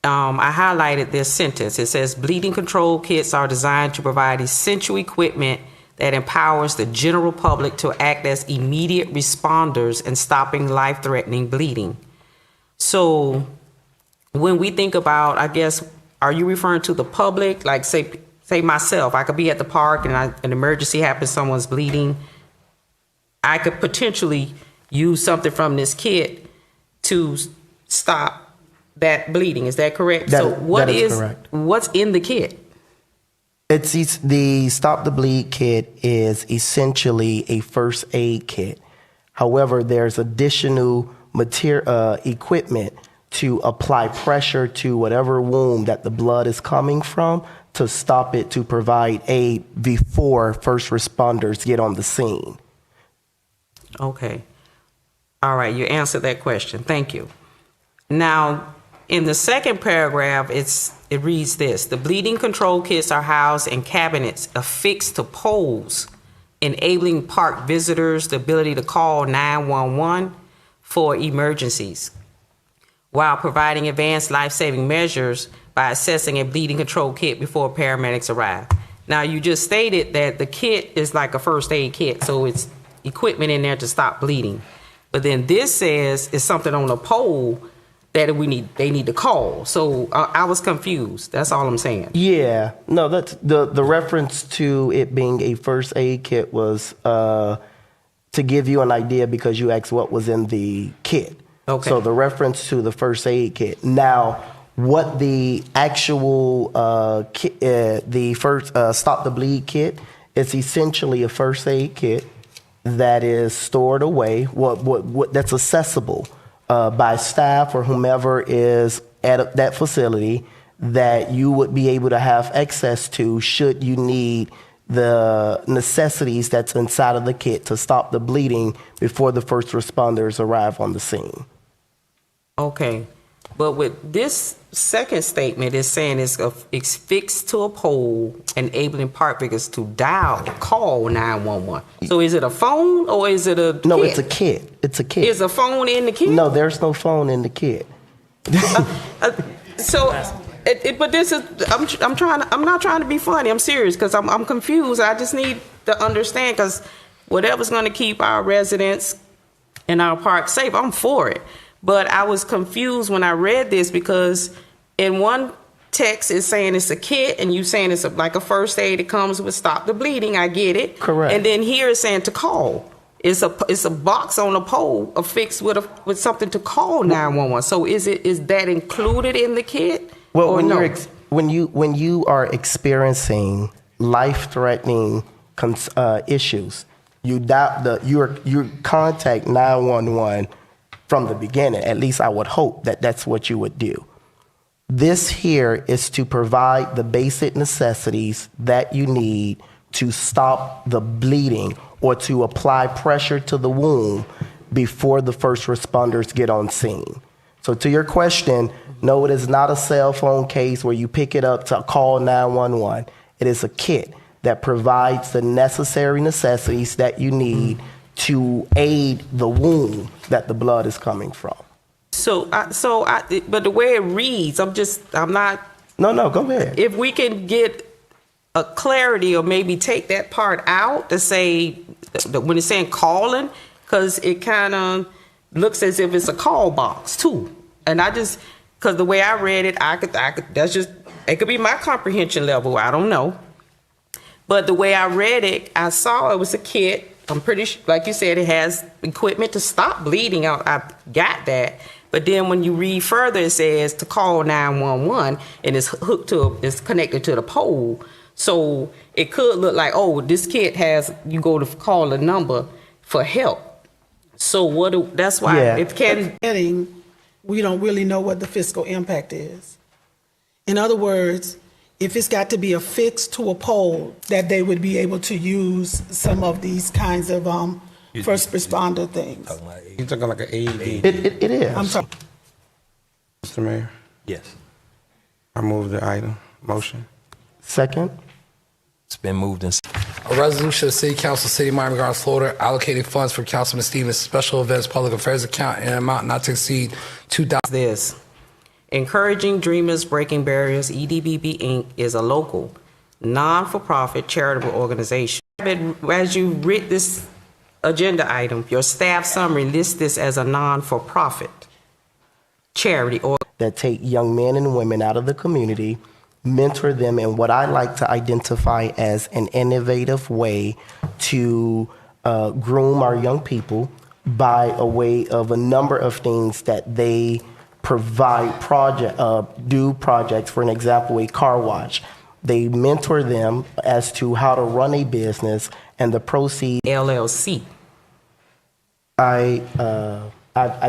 I highlighted this sentence. It says, bleeding control kits are designed to provide essential equipment that empowers the general public to act as immediate responders in stopping life-threatening bleeding. So when we think about, I guess, are you referring to the public? Like say myself, I could be at the park and an emergency happens, someone's bleeding. I could potentially use something from this kit to stop that bleeding. Is that correct? That is correct. What's in the kit? The Stop the Bleed kit is essentially a first aid kit. However, there's additional equipment to apply pressure to whatever wound that the blood is coming from to stop it, to provide aid before first responders get on the scene. Okay. All right, you answered that question. Thank you. Now, in the second paragraph, it reads this: the bleeding control kits are housed in cabinets affixed to poles, enabling park visitors the ability to call 911 for emergencies, while providing advanced life-saving measures by assessing a bleeding control kit before paramedics arrive. Now, you just stated that the kit is like a first aid kit, so it's equipment in there to stop bleeding. But then this says it's something on a pole that they need to call. So I was confused. That's all I'm saying. Yeah, no, that's the reference to it being a first aid kit was to give you an idea because you asked what was in the kit. Okay. So the reference to the first aid kit. Now, what the actual the first Stop the Bleed kit is essentially a first aid kit that is stored away. What that's accessible by staff or whomever is at that facility that you would be able to have access to should you need the necessities that's inside of the kit to stop the bleeding before the first responders arrive on the scene. Okay. But with this second statement, it's saying it's fixed to a pole, enabling park visitors to call 911. So is it a phone or is it a kit? No, it's a kit. It's a kit. Is a phone in the kit? No, there's no phone in the kit. But this is, I'm not trying to be funny. I'm serious because I'm confused. I just need to understand because whatever's going to keep our residents and our park safe, I'm for it. But I was confused when I read this because in one text it's saying it's a kit and you saying it's like a first aid. It comes with Stop the Bleeding. I get it. Correct. And then here it's saying to call. It's a box on a pole affixed with something to call 911. So is that included in the kit? Well, or when you are experiencing life-threatening issues, you contact 911 from the beginning. At least I would hope that that's what you would do. This here is to provide the basic necessities that you need to stop the bleeding or to apply pressure to the wound before the first responders get on scene. So to your question, no, it is not a cell phone case where you pick it up to call 911. It is a kit that provides the necessary necessities that you need to aid the wound that the blood is coming from. But the way it reads, I'm not. No, go ahead. If we can get a clarity or maybe take that part out to say, when it's saying calling, because it kind of looks as if it's a call box too. And because the way I read it, I could, it could be my comprehension level, I don't know. But the way I read it, I saw it was a kit. I'm pretty sure, like you said, it has equipment to stop bleeding. I got that. But then when you read further, it says to call 911, and it's connected to the pole. So it could look like, oh, this kit you go to call a number for help. So that's why it can. We don't really know what the fiscal impact is. In other words, if it's got to be affixed to a pole, that they would be able to use some of these kinds of first responder things. You're talking like an AED. It is. I'm sorry. Mr. Mayor, Yes. I move the item. Motion. Second. It's been moved and A resolution of the City Council, City of Miami Gardens, Florida, allocating funds for Councilman Stevens' Special Events Public Affairs account in an amount not to exceed $2,000. Encouraging Dreamers Breaking Barriers, EDBB Inc. is a local, non-for-profit charitable organization. As you read this agenda item, your staff summary lists this as a non-for-profit charity that take young men and women out of the community, mentor them in what I like to identify as an innovative way to groom our young people by a way of a number of things that they provide do projects. For an example, a car wash. They mentor them as to how to run a business and the proceeds. LLC. I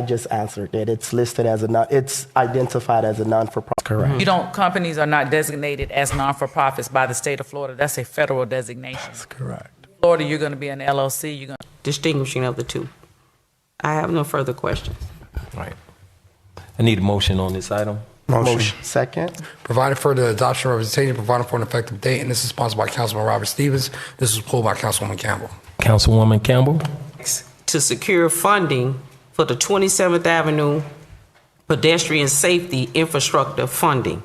just answered that. It's listed as it's identified as a non-for-profit. Correct. Companies are not designated as non-for-profits by the state of Florida. That's a federal designation. That's correct. Florida, you're going to be an LLC. You're going to Distinguishing of the two. I have no further questions. right. I need a motion on this item. Motion. Second. Providing for the adoption of representation, providing for an effective date, and this is sponsored by Councilman Robert Stevens. This was pulled by Councilwoman Campbell. Councilwoman Campbell. To secure funding for the 27th Avenue pedestrian safety infrastructure funding.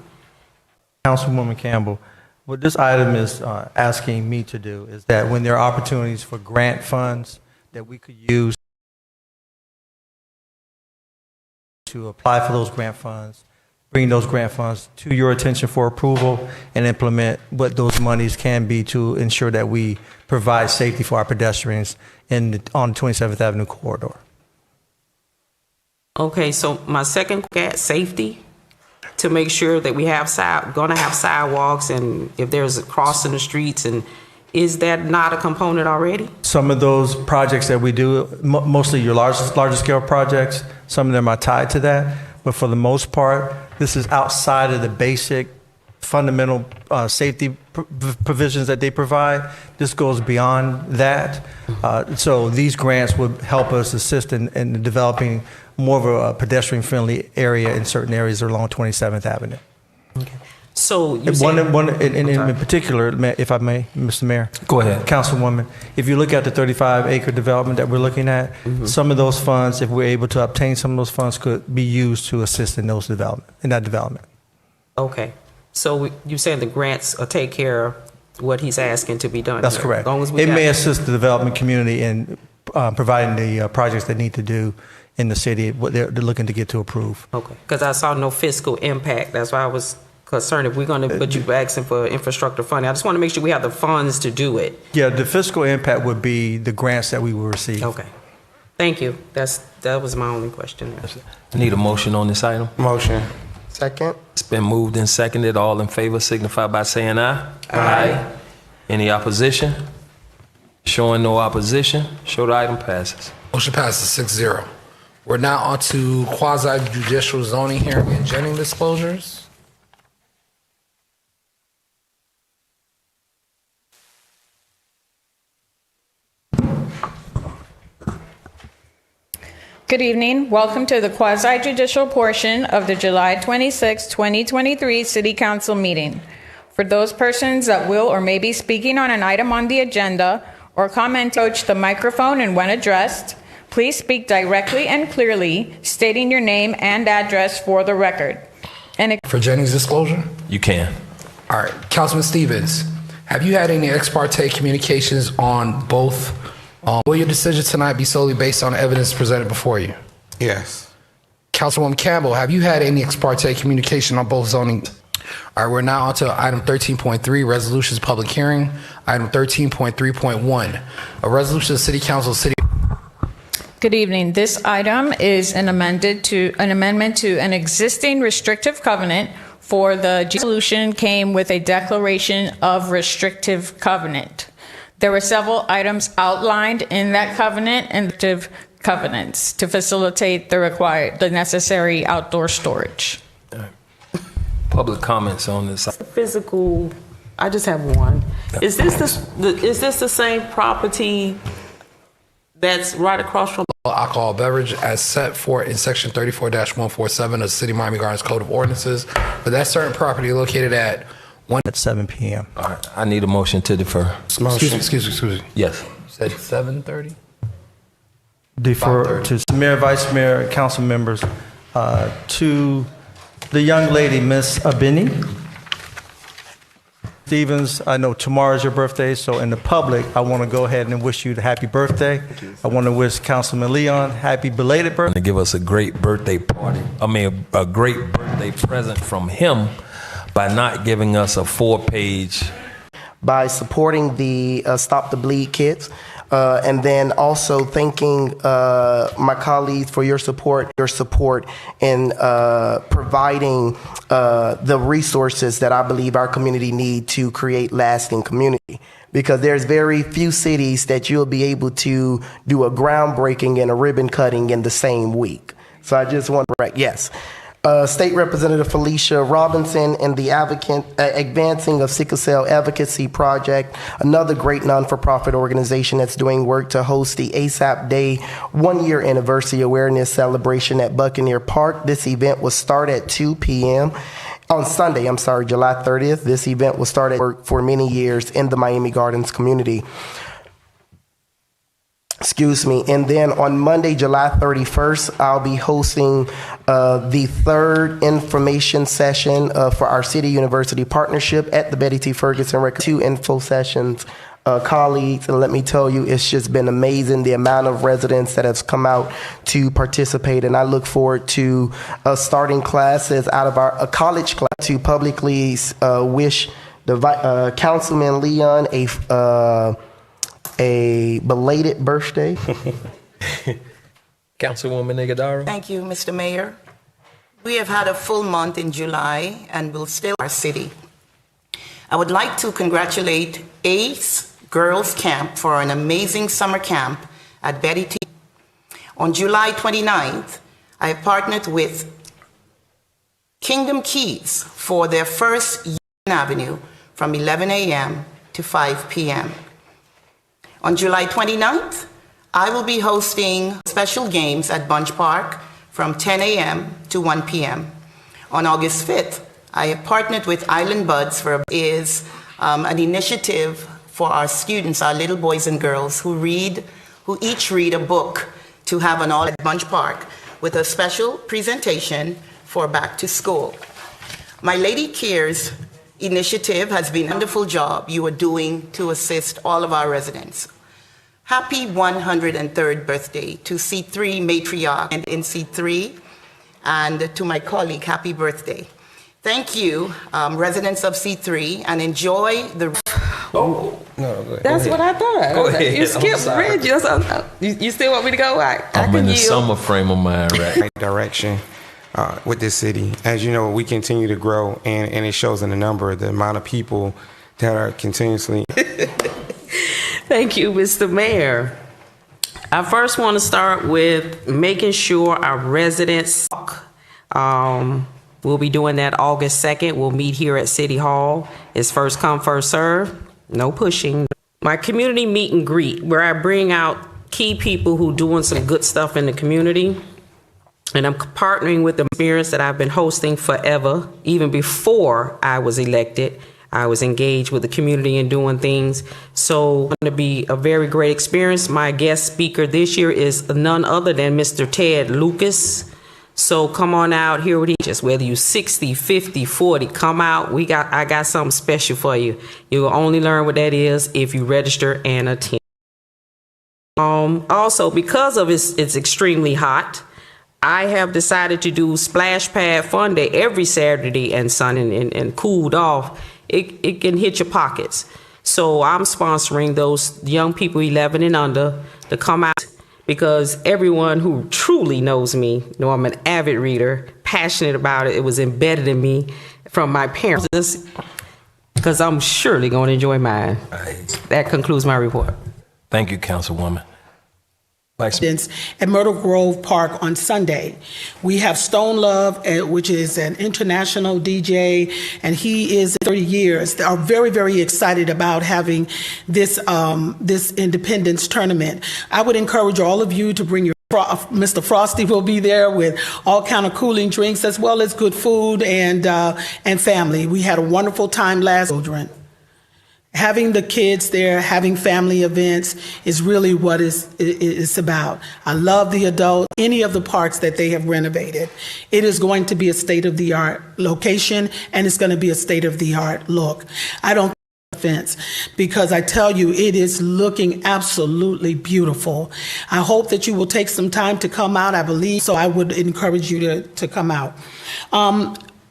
Councilwoman Campbell, what this item is asking me to do is that when there are opportunities for grant funds that we could use to apply for those grant funds, bring those grant funds to your attention for approval and implement what those monies can be to ensure that we provide safety for our pedestrians on the 27th Avenue corridor. Okay, so my second at safety, to make sure that we have gonna have sidewalks, and if there's a crossing the streets, and is that not a component already? Some of those projects that we do, mostly your larger scale projects, some of them are tied to that, but for the most part, this is outside of the basic fundamental safety provisions that they provide. This goes beyond that. So these grants would help us assist in developing more of a pedestrian-friendly area in certain areas along 27th Avenue. Okay. So you in particular, if I may, Mr. Mayor. Go ahead. Councilwoman, if you look at the 35-acre development that we're looking at, some of those funds, if we're able to obtain some of those funds, could be used to assist in that development. Okay. So you're saying the grants will take care of what he's asking to be done? That's here, correct. As long as we it got may assist the development community in providing the projects they need to do in the city, what they're looking to get to approve. Okay, because I saw no fiscal impact. That's why I was concerned if we're going to put you asking for infrastructure funding. I just want to make sure we have the funds to do it. Yeah, the fiscal impact would be the grants that we will receive. Okay. Thank you. That was my only question. I need a motion on this item. Motion. Second. It's been moved and seconded. All in favor signify by saying aye. Aye. Any opposition? Showing no opposition, show the item passes. Motion passes 6-0. We're now on to quasi-judicial zoning hearing and Jennings disclosures. Good evening. Welcome to the quasi-judicial portion of the July 26, 2023 City Council meeting. For those persons that will or may be speaking on an item on the agenda or comment, approach the microphone and when addressed, please speak directly and clearly, stating your name and address for the record. And For Jennings disclosure? You can. All right, Councilman Stevens, have you had any ex parte communications on both? Will your decision tonight be solely based on evidence presented before you? Yes. Councilwoman Campbell, have you had any ex parte communication on both zoning? All right, we're now on to item 13.3, resolutions public hearing. Item 13.3.1, a resolution of the City Council, City. good evening. This item is an amendment to an existing restrictive covenant. For the resolution came with a declaration of restrictive covenant. There were several items outlined in that covenant and covenants to facilitate the necessary outdoor storage. Public comments on this. Physical, I just have one. Is this the same property that's right across from? Alcohol beverage as set forth in section 34-147 of the City of Miami Gardens Code of Ordinances, but that certain property located at 1 At 7 p.m. All right, I need a motion to defer. Excuse me. Yes. You said 7:30? Defer to Mayor, Vice Mayor, council members, to the young lady, Miss Abini Stevens. I know tomorrow's your birthday, so in the public, I want to go ahead and wish you the happy birthday. I want to wish Councilman Leon happy belated birthday. To give us a great birthday party. A great birthday present from him by not giving us a 4-page. By supporting the Stop the Bleed kids. And then also thanking my colleagues for your support in providing the resources that I believe our community need to create lasting community. Because there's very few cities that you'll be able to do a groundbreaking and a ribbon cutting in the same week. So I just want to correct, yes. State Representative Felicia Robinson and the Advancing of Sickle Cell Advocacy Project, another great non-for-profit organization that's doing work to host the ASAP Day 1-year anniversary awareness celebration at Buccaneer Park. This event will start at 2 p.m. on Sunday, July 30th. This event will start at work for many years in the Miami Gardens community. And then on Monday, July 31st, I'll be hosting the third information session for our City University partnership at the Betty T. Ferguson Record. 2 info sessions, colleagues, and let me tell you, it's just been amazing the amount of residents that have come out to participate, and I look forward to starting classes out of our college class to publicly wish the Councilman Leon a belated birthday. Councilwoman Negadaro. Thank you, Mr. Mayor. We have had a full month in July and will still our city. I would like to congratulate ACE Girls Camp for an amazing summer camp at Betty T. On July 29th, I partnered with Kingdom Keys for their first Union Avenue from 11 a.m. to 5 p.m. On July 29th, I will be hosting special games at Bunch Park from 10 a.m. to 1 p.m. On August 5th, I have partnered with Island Buds for an initiative for our students, our little boys and girls who each read a book to have an all at Bunch Park with a special presentation for back to school. My Lady Cares initiative has been a wonderful job you are doing to assist all of our residents. Happy 103rd birthday to C3 matriarch and in C3, and to my colleague, happy birthday. Thank you, residents of C3, and enjoy the... Oh, no, go ahead. That's what I thought. Go ahead. You skipped Reggie. You still want me to go? I'm in the summer frame of mind, right? Direction. With this city. As you know, we continue to grow, and it shows in the number, the amount of people that are continuously. Thank you, Mr. Mayor. I first want to start with making sure our residents we'll be doing that August 2nd. We'll meet here at City Hall. It's first come, first serve. No pushing. My community meet and greet, where I bring out key people who doing some good stuff in the community. And I'm partnering with the experience that I've been hosting forever. Even before I was elected, I was engaged with the community and doing things. So it's going to be a very great experience. My guest speaker this year is none other than Mr. Ted Lucas. So come on out, hear what he just, whether you 60, 50, 40, come out. I got something special for you. You'll only learn what that is if you register and attend. Also, because of it's extremely hot, I have decided to do Splash Pad Fun Day every Saturday and Sunday and cooled off. It can hit your pockets. So I'm sponsoring those young people 11 and under to come out, because everyone who truly knows me know I'm an avid reader, passionate about it. It was embedded in me from my parents, because I'm surely going to enjoy mine. That concludes my report. Thank you, Councilwoman. At Myrtle Grove Park on Sunday. We have Stone Love, which is an international DJ, and he is 30 years. They are very, very excited about having this this Independence tournament. I would encourage all of you to bring your Mr. Frosty will be there with all kind of cooling drinks as well as good food and family. We had a wonderful time last children. Having the kids there, having family events is really what it's about. I love the adults, any of the parks that they have renovated. It is going to be a state-of-the-art location, and it's going to be a state-of-the-art look. I don't offense, because I tell you, it is looking absolutely beautiful. I hope that you will take some time to come out, I believe, so I would encourage you to come out.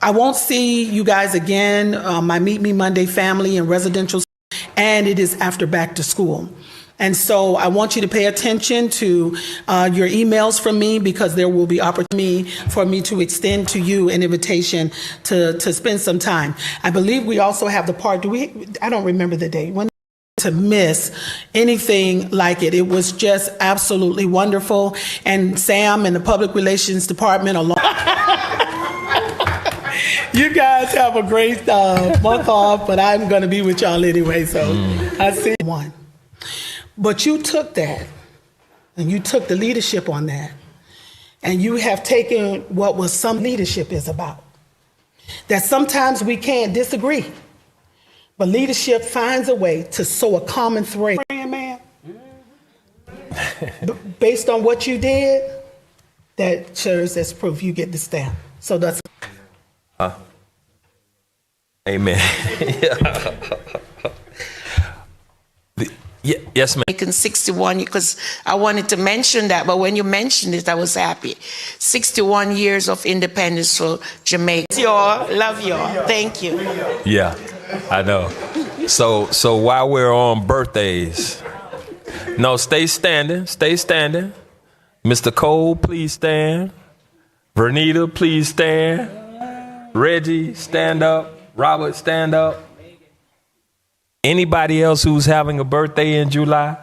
I won't see you guys again, my Meet Me Monday family and residential, and it is after back to school. And so I want you to pay attention to your emails from me, because there will be opportunity for me to extend to you an invitation to spend some time. I believe we also have the part, I don't remember the date, when to miss anything like it. It was just absolutely wonderful. And Sam and the Public Relations Department along. You guys have a great month off, but I'm going to be with y'all anyway, so I see one. But you took that, and you took the leadership on that, and you have taken what was some leadership is about. That sometimes we can't disagree, but leadership finds a way to sow a common thread. Man, based on what you did, that serves as proof you get the stamp. So that's. Amen. Yes, ma'am. Making 61, because I wanted to mention that, but when you mentioned it, I was happy. 61 years of independence for Jamaica. Love y'all. Thank you. Yeah, I know. So while we're on birthdays, no, stay standing. Mr. Cole, please stand. Vernita, please stand. Reggie, stand up. Robert, stand up. Anybody else who's having a birthday in July?